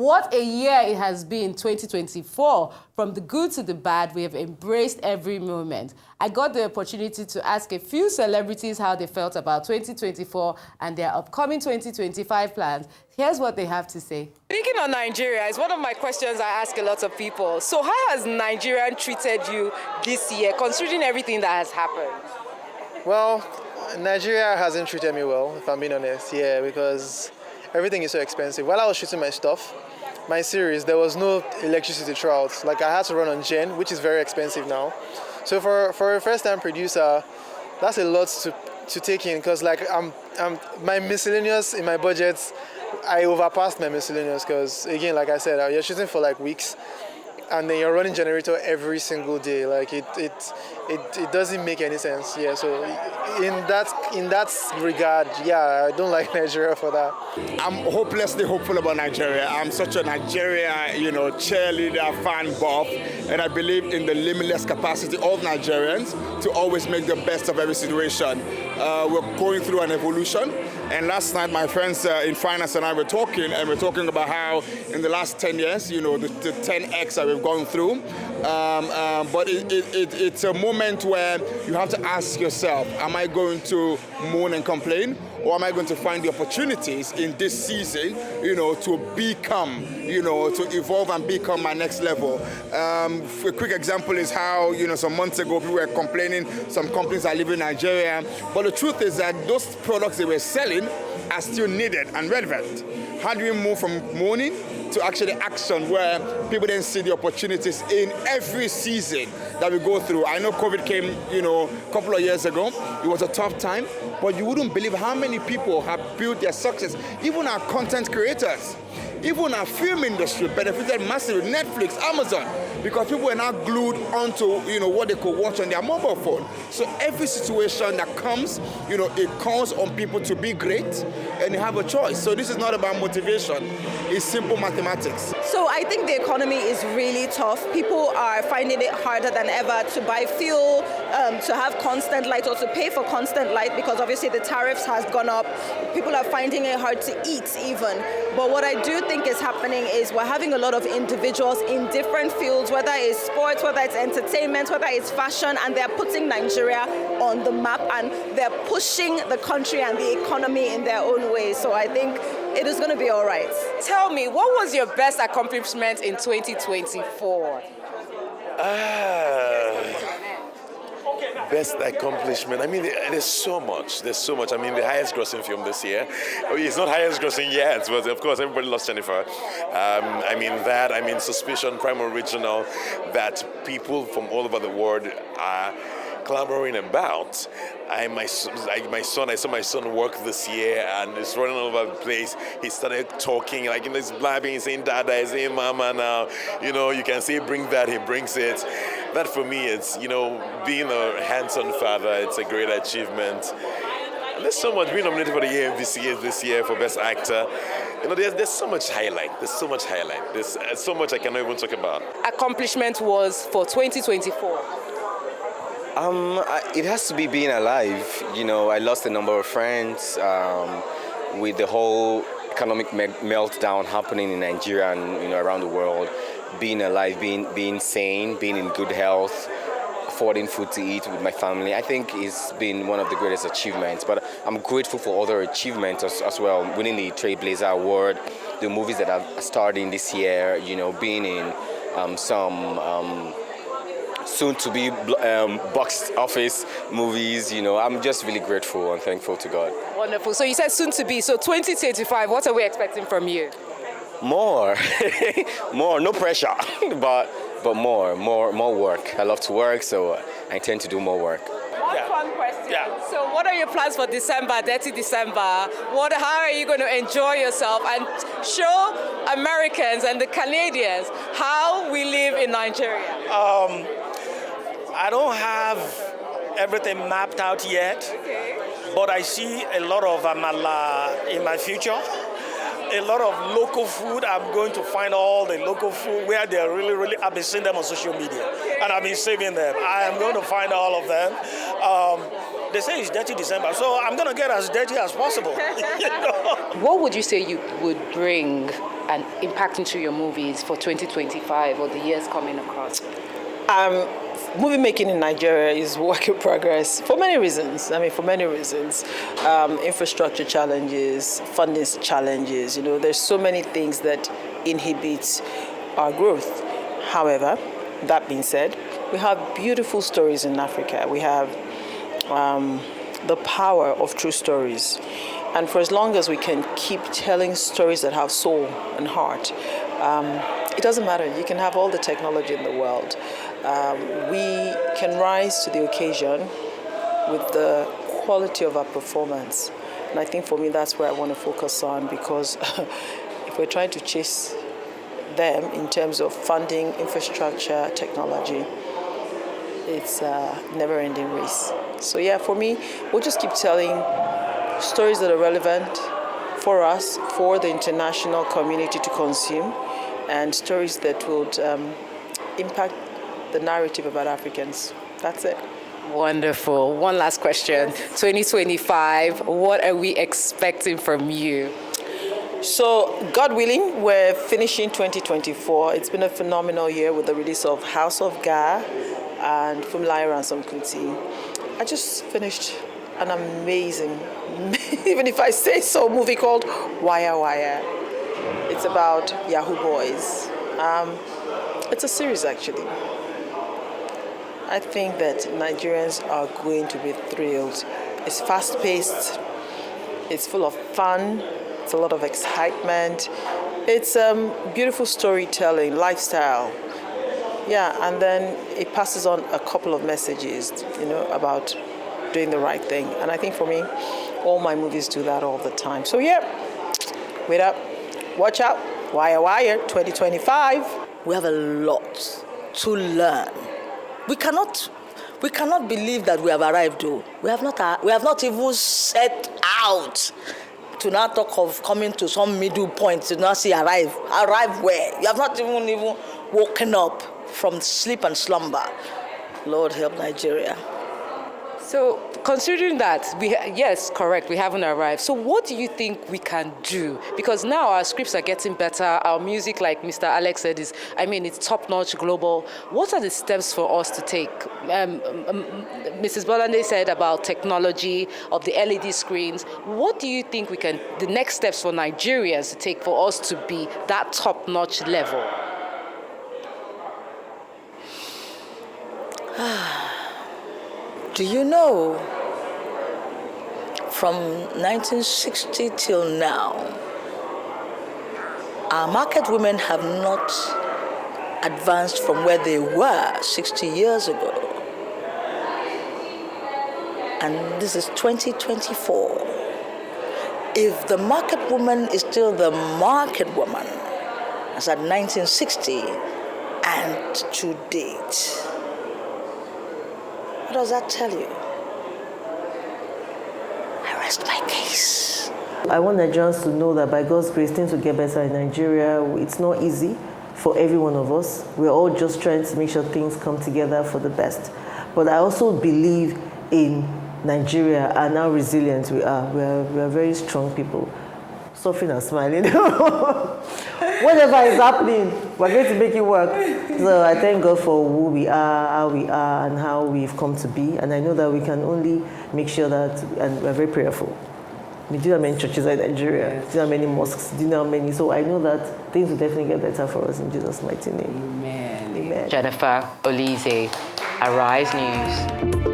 What a year it has been, 2024. From the good to the bad, we have embraced every moment. I got the opportunity to ask a few celebrities how they felt about 2024 and their upcoming 2025 plans. Here's what they have to say. Speaking of Nigeria, it's one of my questions I ask a lot of people. So how has Nigeria treated you this year, considering everything that has happened? Well, Nigeria hasn't treated me well, if I'm being honest, because everything is so expensive. While I was shooting my stuff, my series, there was no electricity throughout. Like, I had to run on gen, which is very expensive now. So for a first-time producer, that's a lot to take in, because like my miscellaneous in my budget, I overpassed my miscellaneous because, again, like I said, you're shooting for like weeks, and then you're running generator every single day. Like it doesn't make any sense. Yeah. So in that regard, yeah, I don't like Nigeria for that. I'm hopelessly hopeful about Nigeria. I'm such a Nigeria, cheerleader, fan buff, and I believe in the limitless capacity of Nigerians to always make the best of every situation. We're going through an evolution, and last night my friends in finance and I were talking, about how in the last 10 years, the 10x that we've gone through. But it's a moment where you have to ask yourself, am I going to moan and complain, or am I going to find the opportunities in this season, to become, to evolve and become my next level? A quick example is how, some months ago people were complaining some companies are leaving Nigeria, but the truth is that those products they were selling are still needed and relevant. How do we move from moaning to actually action, where people then see the opportunities in every season that we go through? I know COVID came, a couple of years ago. It was a tough time, but you wouldn't believe how many people have built their success. Even our content creators, even our film industry benefited massively. Netflix, Amazon, because people were now glued onto, what they could watch on their mobile phone. So every situation that comes, it calls on people to be great, and you have a choice. So this is not about motivation. It's simple mathematics. So I think the economy is really tough. People are finding it harder than ever to buy fuel, to have constant light, or to pay for constant light, because obviously the tariffs has gone up. People are finding it hard to eat even. But what I do think is happening is we're having a lot of individuals in different fields, whether it's sports, whether it's entertainment, whether it's fashion, and they're putting Nigeria on the map, and they're pushing the country and the economy in their own way. So I think it is going to be all right. Tell me, what was your best accomplishment in 2024? Best accomplishment. I mean, there's so much. I mean, the highest grossing film this year. It's not highest grossing yet, but of course, everybody loves Jennifer. Suspicion, Prime Original, that people from all over the world are clamoring about. I saw my son work this year, and he's running all over the place. He started talking, he's blabbing, he's saying dada, he's saying mama now. You can say bring that, he brings it. That for me, it's, being a hands-on father, it's a great achievement. And there's so much, being nominated for the AMVCA this year for Best Actor. There's so much highlight. There's so much I cannot even talk about. Accomplishment was for 2024. It has to be being alive. I lost a number of friends with the whole economic meltdown happening in Nigeria and around the world. Being alive, being sane, being in good health, affording food to eat with my family, I think it's been one of the greatest achievements. But I'm grateful for other achievements as well. Winning the Trailblazer Award, the movies that are starting this year, being in some soon-to-be box office movies. I'm just really grateful and thankful to God. Wonderful. So you said soon-to-be. So 2025, what are we expecting from you? More. More. No pressure, but more work. I love to work, so I intend to do more work. One fun question. Yeah. So what are your plans for December, Dirty December? How are you going to enjoy yourself and show Americans and the Canadians how we live in Nigeria? I don't have everything mapped out yet, but I see a lot of amala in my future. A lot of local food. I'm going to find all the local food where they're really, I've been seeing them on social media, and I've been saving them. I am going to find all of them. They say it's Dirty December, so I'm going to get as dirty as possible. What would you say you would bring and impact into your movies for 2025 or the years coming across? Movie making in Nigeria is work in progress for many reasons. Infrastructure challenges, funding challenges. There's so many things that inhibit our growth. However, that being said, we have beautiful stories in Africa. We have the power of true stories. And for as long as we can keep telling stories that have soul and heart, it doesn't matter. You can have all the technology in the world. We can rise to the occasion with the quality of our performance. And I think for me, that's where I want to focus on, because if we're trying to chase them in terms of funding, infrastructure, technology, it's a never-ending race. So yeah, for me, we'll just keep telling stories that are relevant for us, for the international community to consume, and stories that would impact the narrative about Africans. That's it. Wonderful. One last question. 2025, what are we expecting from you? So, God willing, we're finishing 2024. It's been a phenomenal year with the release of House of Ga and Funmilayo Ransome Kuti. I just finished an amazing, even if I say so, movie called Wire Wire. It's about Yahoo boys. It's a series, actually. I think that Nigerians are going to be thrilled. It's fast-paced, it's full of fun, it's a lot of excitement. It's beautiful storytelling, lifestyle. Yeah, and then it passes on a couple of messages, about doing the right thing. And I think for me, all my movies do that all the time. So yeah, wait up, watch out, Wire Wire 2025. We have a lot to learn. We cannot believe that we have arrived, though. We have not even set out to now talk of coming to some middle point to now see arrive. Arrive where? You have not even woken up from sleep and slumber. Lord help Nigeria. So, considering that, yes, correct, we haven't arrived. So what do you think we can do? Because now our scripts are getting better. Our music, like Mr. Alex said, it's top-notch global. What are the steps for us to take? Mrs. Bolande said about technology, of the LED screens. What do you think the next steps for Nigerians to take for us to be that top-notch level? Do you know, from 1960 till now, our market women have not advanced from where they were 60 years ago. And this is 2024. If the market woman is still the market woman as at 1960 and to date, what does that tell you? I rest my case. I want Nigerians to know that by God's grace, things will get better in Nigeria. It's not easy for every one of us. We're all just trying to make sure things come together for the best. But I also believe in Nigeria and how resilient we are. We are very strong people. Suffering and smiling. Whatever is happening, we're going to make it work. So I thank God for who we are, how we are, and how we've come to be. And I know that we can only make sure that, and we're very prayerful. We do have many churches in Nigeria. Yes. Do have many mosques. Do have many. So I know that things will definitely get better for us in Jesus' mighty name. Amen. Amen. Jennifer Olise, Arise News.